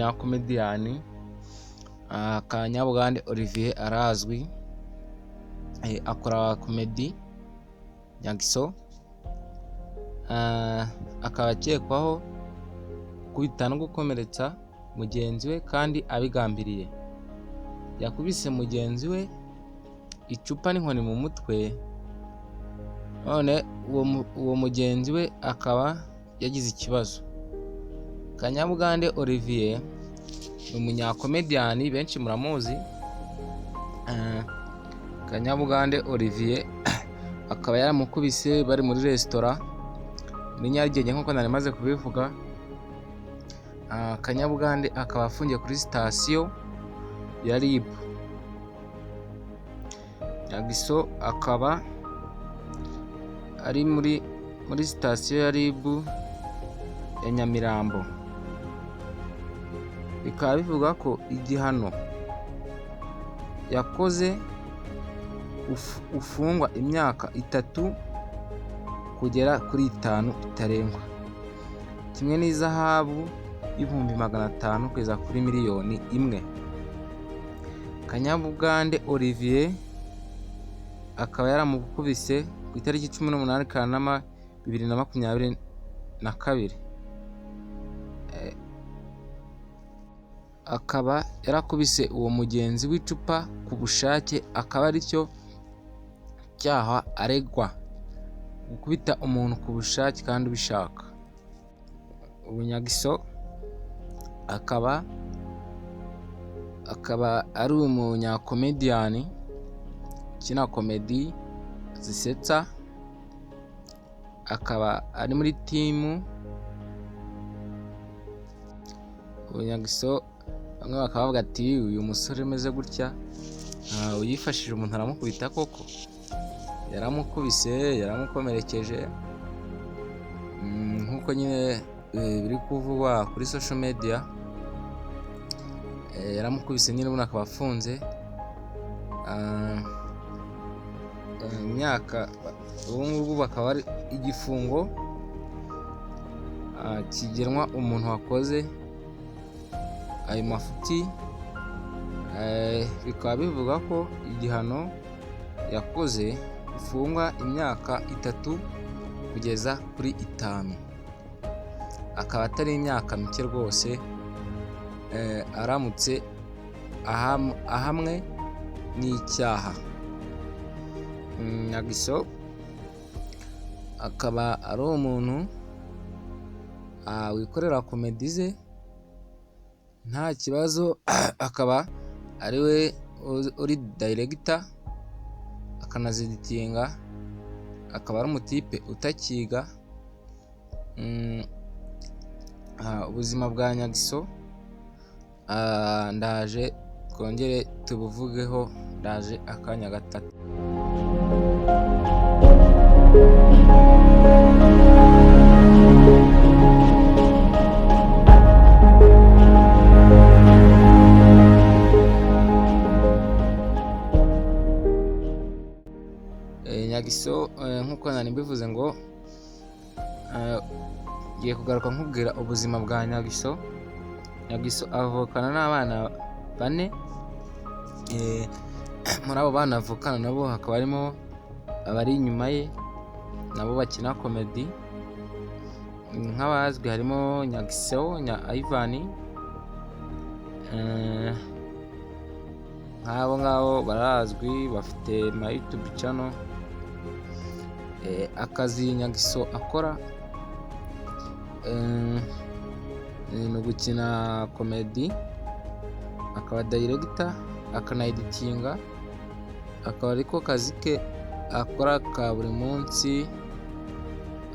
umunyakomediyani Kanyabugande Olivier arazwi, akora komedi Nyagiso, akaba akekwaho gukubita no gukomeretsa mugenzi we kandi abigambiriye. Yakubise mugenzi we icupa n'inkoni mu mutwe, none uwo mugenzi we akaba yagize ikibazo. Kanyabugande Olivier ni umunyakomediyani benshi muramuzi. Kanyabugande Olivier akaba yaramukubise bari muri resitora muri Nyarugenge nk'uko nari maze kubivuga. Kanyabugande akaba afungiye kuri sitasiyo ya RIB. Nyagiso akaba ari muri sitasiyo ya RIB ya Nyamirambo. Bikaba bivuga ko igihano yakoze ufungwa imyaka 3 kugera kuri 5 itarengwa, kimwe n'izahabu y'ibihumbi 500 kugeza kuri miliyoni 1. Kanyabugande Olivier akaba yaramukubise ku itariki 18 Kanama 2022. Akaba yarakubise uwo mugenzi w'icupa ku bushake, akaba ari cyo cyaha aregwa, gukubita umuntu ku bushake kandi ubishaka. Nyagiso akaba ari umunyakomediyani ukina komedi zisetsa, akaba ari muri timu. Nyagiso bamwe bakaba bavuga ati uyu musore umeze gutya uyifashije umuntu aramukubita koko. Yaramukubise, yaramukomerekeje nk'uko nyine biri kuvugwa kuri social media. Yaramukubise nyine umuntu akaba afunze imyaka, ubu ngubu bakaba ari igifungo kigenwa umuntu wakoze ayo mafuti. Bikaba bivuga ko igihano yakoze ufungwa imyaka 3 kugeza kuri 5, akaba atari imyaka mike rwose. Aramutse ahamwe n'icyaha. Nyagiso akaba ari umuntu wikorera komedi ze nta kibazo, akaba ari we uri director akanaziditinga, akaba ari umutipe utakiga. Ubuzima bwa Nyagiso ndaje twongere tubuvugeho, ndaje akanya gatatu. Nyagiso nk'uko nari mbivuze ngo ngiye kugaruka nkubwira ubuzima bwa Nyagiso. Nyagiso avukana n'abana 4. Muri abo bana avukana nabo hakaba harimo abari inyuma ye nabo bakina komedi. Nk'abazwi harimo Nyagiso, Ivan, nk'abo ngabo barazwi, bafite ma YouTube channel. Akazi Nyagiso akora ni gukina komedi, akaba director, akanaeditinga, akaba ariko kazi ke akora ka buri munsi,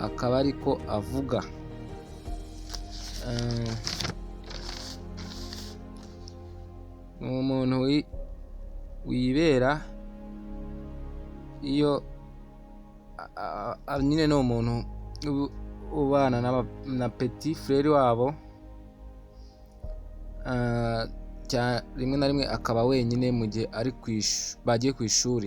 akaba ariko avuga. Umuntu wibera iyo nyine ni umuntu ubana na petit frere wabo. Rimwe na rimwe akaba wenyine mu gihe bagiye ku ishuri.